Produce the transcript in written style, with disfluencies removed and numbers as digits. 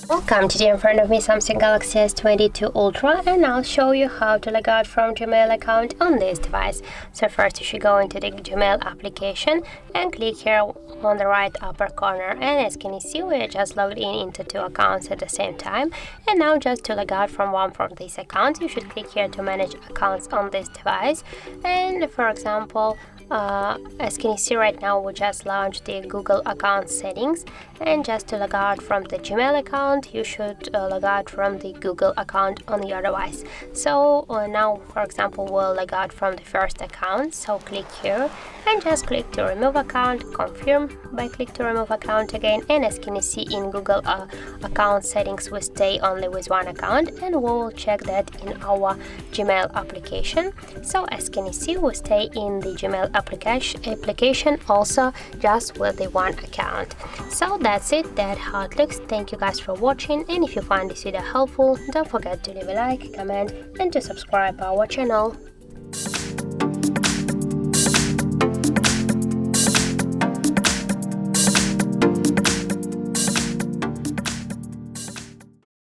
Welcome. Today in front of me Samsung Galaxy S22 Ultra, and I'll show you how to log out from Gmail account on this device. So first you should go into the Gmail application and click here on the right upper corner, and as can you see, we're just logged in into two accounts at the same time. And now just to log out from one from these accounts, you should click here to manage accounts on this device. And for example, as can you see right now, we just launched the Google account settings, and just to log out from the Gmail account, you should log out from the Google account on your device. So now, for example, we'll log out from the first account. So click here and just click to remove account, confirm by click to remove account again. And as can you see, in Google account settings, we stay only with one account, and we will check that in our Gmail application. So as can you see, we stay in the Gmail application also just with the one account. So that's it, that's how it looks. Thank you guys for watching, and if you find this video helpful, don't forget to leave a like, comment and to subscribe our channel.